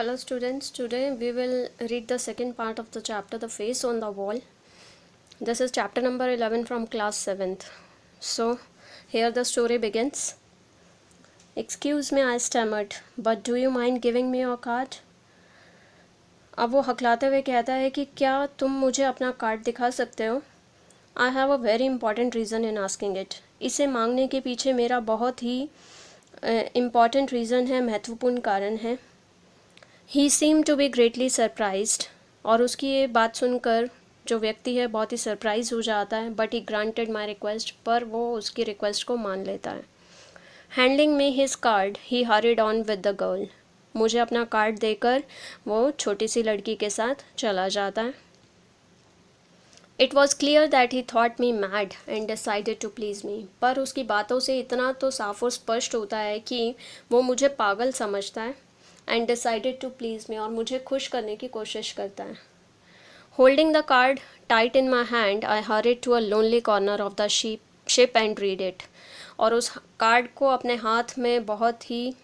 Hello students, today we will read the second part of the chapter The Face on the Wall. This is chapter number 11 from class 7th. So here the story begins. Excuse me, I stammered, but do you mind giving me your card? अब वो हकलाते हुए कहता है कि क्या तुम मुझे अपना कार्ड दिखा सकते हो? I have a very important reason in asking it. इसे मांगने के पीछे मेरा बहुत ही इम्पॉर्टेंट रीज़न है, महत्वपूर्ण कारण है. He seem to be greatly surprised, और उसकी ये बात सुनकर जो व्यक्ति है बहुत ही सरप्राइज हो जाता है. But he granted my request, पर वो उसकी रिक्वेस्ट को मान लेता है. Handling me his card he horrid on with the girl. मुझे अपना कार्ड देकर वो छोटी सी लड़की के साथ चला जाता है. It was clear that he thought me mad and decided to please me. पर उसकी बातों से इतना तो साफ और स्पष्ट होता है कि वो मुझे पागल समझता है. And decided to please me, और मुझे खुश करने की कोशिश करता है. Holding the card tight in my hand, I hurried to a lonely corner of the ship and read it. और उस कार्ड को अपने हाथ में बहुत ही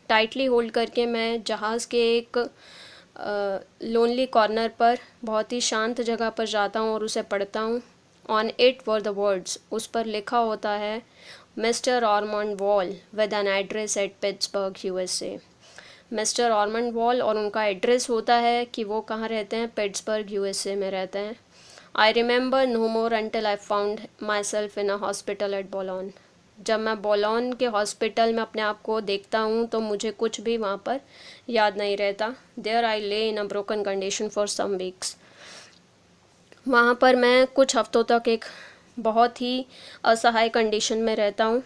टाइटली होल्ड करके मैं जहाज़ के एक लोनली कॉर्नर पर बहुत ही शांत जगह पर जाता हूँ और उसे पढ़ता हूँ. On it were the words, उस पर लिखा होता है mister Ormond Wall with an address at Pittsburgh USA. Mister Ormond Wall, और उनका एड्रेस होता है कि वो कहाँ रहते हैं, पिट्सबर्ग USA में रहते हैं. I remember no more until I found myself in a hospital at Boulogne. जब मैं बोलोन के हॉस्पिटल में अपने आप को देखता हूँ तो मुझे कुछ भी वहाँ पर याद नहीं रहता. There I lay in a broken condition for some weeks. वहाँ पर मैं कुछ हफ्तों तक एक बहुत ही असहाय कंडीशन में रहता हूँ.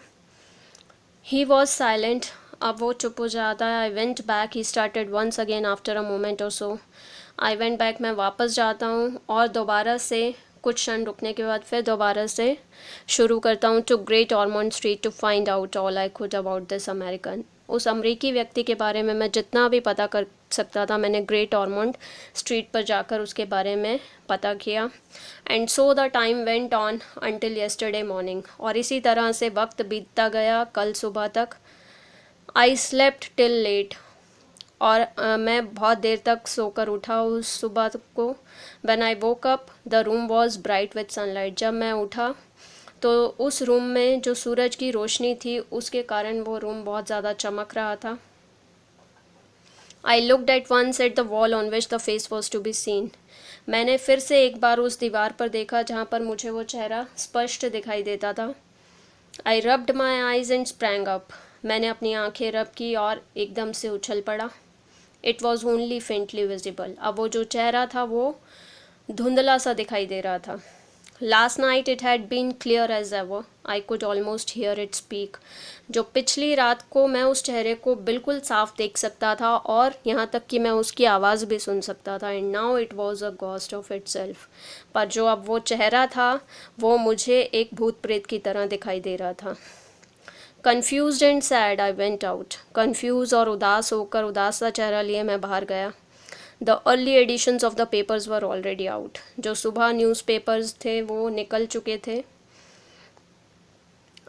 ही वॉज साइलेंट, अब वो चुप हो जाता है. I went back, he started once again after a moment और सो. आई वेंट बैक, मैं वापस जाता हूँ और दोबारा से कुछ क्षण रुकने के बाद फिर दोबारा से शुरू करता हूँ. To Great Ormond Street to find out all I could about this American. उस अमरीकी व्यक्ति के बारे में मैं जितना भी पता कर सकता था मैंने ग्रेट ऑर्मंड स्ट्रीट पर जाकर उसके बारे में पता किया. And so the time went on until yesterday morning. और इसी तरह से वक्त बीतता गया कल सुबह तक. आई स्लेप्ट टिल लेट, और मैं बहुत देर तक सोकर उठा उस सुबह को. When I woke up the room was bright with sunlight. जब मैं उठा तो उस रूम में जो सूरज की रोशनी थी उसके कारण वो रूम बहुत ज़्यादा चमक रहा था. I looked at once at the wall on which the face was to be seen. मैंने फिर से एक बार उस दीवार पर देखा जहाँ पर मुझे वो चेहरा स्पष्ट दिखाई देता था. I rubbed my eyes and sprang up. मैंने अपनी आंखें रब की और एकदम से उछल पड़ा. It was only faintly visible. अब वो जो चेहरा था वो धुंधला सा दिखाई दे रहा था. Last night it had been clear as ever. I could almost hear it speak. जो पिछली रात को मैं उस चेहरे को बिल्कुल साफ देख सकता था और यहाँ तक कि मैं उसकी आवाज़ भी सुन सकता था. And now it was a ghost of it self. पर जो अब वो चेहरा था वो मुझे एक भूत प्रेत की तरह दिखाई दे रहा था. Confused and sad I went out. Confuse और उदास होकर उदास सा चेहरा लिए मैं बाहर गया. The early editions of the papers were already out. जो सुबह न्यूज़पेपर्स थे वो निकल चुके थे.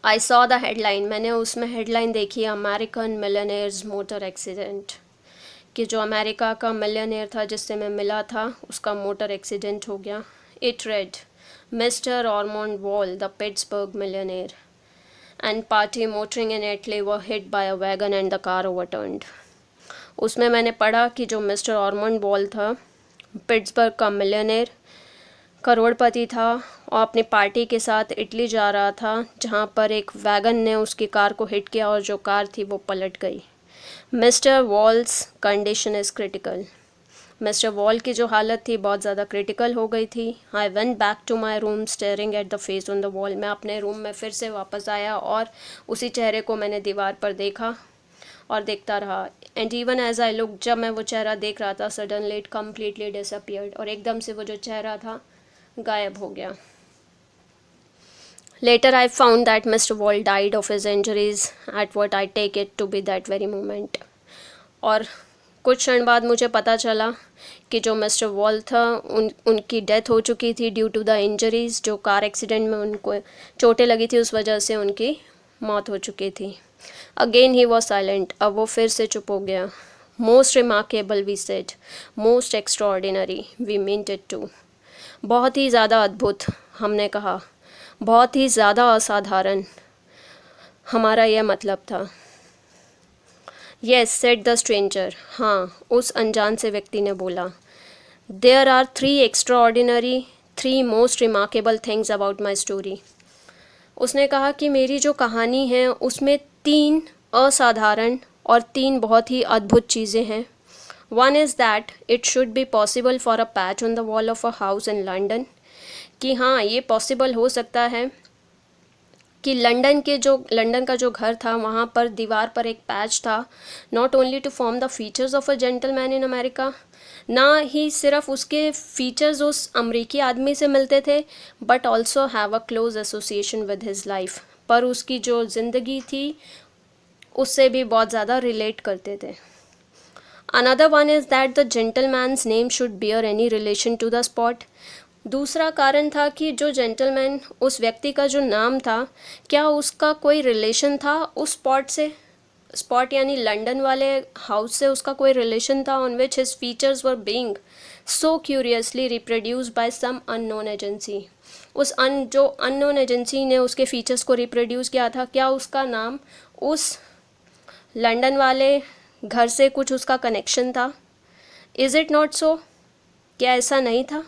I saw the headline. मैंने उसमें हेडलाइन देखी, अमेरिकन मिलियनेयर्स मोटर एक्सीडेंट. कि जो अमेरिका का मिलियनेयर था जिससे मैं मिला था उसका मोटर एक्सीडेंट हो गया. It read mister Ormond Wall the Pittsburgh millionaire and party motoring in Italy were hit by a wagon and the car overturned. उसमें मैंने पढ़ा कि जो मिस्टर ऑर्मंड वॉल था, पिट्सबर्ग का मिलियनेयर, करोड़पति था और अपनी पार्टी के साथ इटली जा रहा था जहाँ पर एक वैगन ने उसकी कार को हिट किया और जो कार थी वो पलट गई. Mister walls condition is critical. Mister wall की जो हालत थी बहुत ज़्यादा क्रिटिकल हो गई थी. I went back to my room staring at the face on the wall. मैं अपने रूम में फिर से वापस आया और उसी चेहरे को मैंने दीवार पर देखा और देखता रहा. And even as I look, जब मैं वो चेहरा देख रहा था सडनली इट कम्प्लीटली डिसअपियर्ड. और एकदम से वो जो चेहरा था गायब हो गया. Later I found that Mr Wall died of his injuries at what I take it to be that very moment. और कुछ क्षण बाद मुझे पता चला कि जो मिस्टर वॉल था उनकी डेथ हो चुकी थी ड्यू टू द इंजरीज़. जो कार एक्सीडेंट में उनको चोटें लगी थी उस वजह से उनकी मौत हो चुकी थी. Again he was silent. अब वो फिर से चुप हो गया. Most remarkable we said, most extraordinary we meant it too. बहुत ही ज़्यादा अद्भुत हमने कहा, बहुत ही ज़्यादा असाधारण हमारा यह मतलब था। येस सेड द स्ट्रेंजर, हाँ उस अनजान से व्यक्ति ने बोला। There are 3 extraordinary 3 most remarkable things about my story. उसने कहा कि मेरी जो कहानी है उसमें 3 असाधारण और 3 बहुत ही अद्भुत चीज़ें हैं। One is that it should be possible for a patch on the wall of a house in London, कि हाँ ये पॉसिबल हो सकता है कि लंदन का जो घर था वहाँ पर दीवार पर एक पैच था, not only to form the features of a gentleman in America, ना ही सिर्फ उसके फीचर्स उस अमरीकी आदमी से मिलते थे, but also have a close association with his life, पर उसकी जो ज़िंदगी थी उससे भी बहुत ज़्यादा रिलेट करते थे। Another one is that the gentleman's name should bear any relation to the spot. दूसरा कारण था कि जो जेंटलमैन, उस व्यक्ति का जो नाम था, क्या उसका कोई रिलेशन था उस स्पॉट से, स्पॉट यानी लंदन वाले हाउस से उसका कोई रिलेशन था, on which his features were being so curiously reproduced by some unknown agency. जो अननोन एजेंसी ने उसके फीचर्स को रिप्रोड्यूस किया था, क्या उसका नाम उस लंदन वाले घर से कुछ उसका कनेक्शन था? Is it not so? क्या ऐसा नहीं था?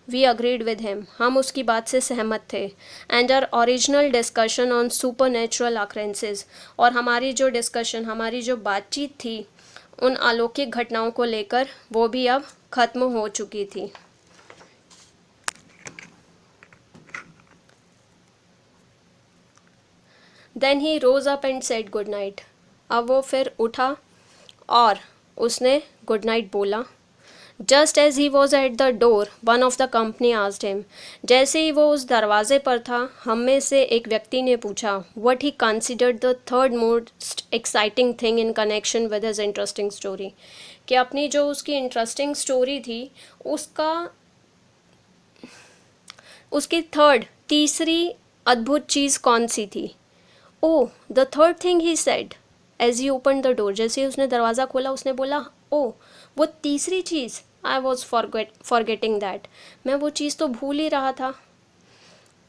वी अग्रीड विद हिम, हम उसकी बात से सहमत थे। And our original discussion on supernatural occurrences, और हमारी जो डिस्कशन, हमारी जो बातचीत थी उन अलौकिक घटनाओं को लेकर, वो भी अब ख़त्म हो चुकी थी। Then he rose up and said good night. अब वो फिर उठा और उसने गुड नाइट बोला। Just as he was at the door one of the company asked him, जैसे ही वो उस दरवाजे पर था, हम में से एक व्यक्ति ने पूछा what he considered the third most exciting thing in connection with his interesting story, कि अपनी जो उसकी इंटरेस्टिंग स्टोरी थी उसकी तीसरी अद्भुत चीज़ कौन सी थी? Oh the third thing he said as he open the door, जैसे ही उसने दरवाज़ा खोला उसने बोला ओ वो तीसरी चीज़, आई वॉज फॉरगेटिंग दैट, मैं वो चीज़ तो भूल ही रहा था।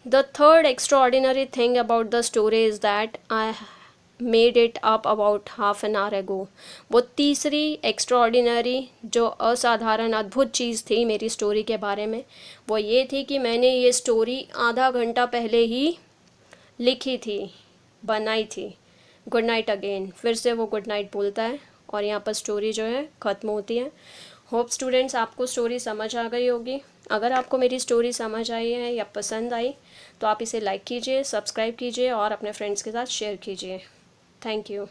The third extraordinary thing about the story is that I made it up about half an hour एगो। वो तीसरी एक्स्ट्राऑर्डिनरी जो असाधारण अद्भुत चीज़ थी मेरी स्टोरी के बारे में, वो ये थी कि मैंने ये स्टोरी आधा घंटा पहले ही लिखी थी, बनाई थी। गुड नाइट अगेन, फिर से वो गुड नाइट बोलता है और यहाँ पर स्टोरी जो है ख़त्म होती है। होप स्टूडेंट्स आपको स्टोरी समझ आ गई होगी। अगर आपको मेरी स्टोरी समझ आई है या पसंद आई तो आप इसे लाइक कीजिए, सब्सक्राइब कीजिए और अपने फ्रेंड्स के साथ शेयर कीजिए। Thank you.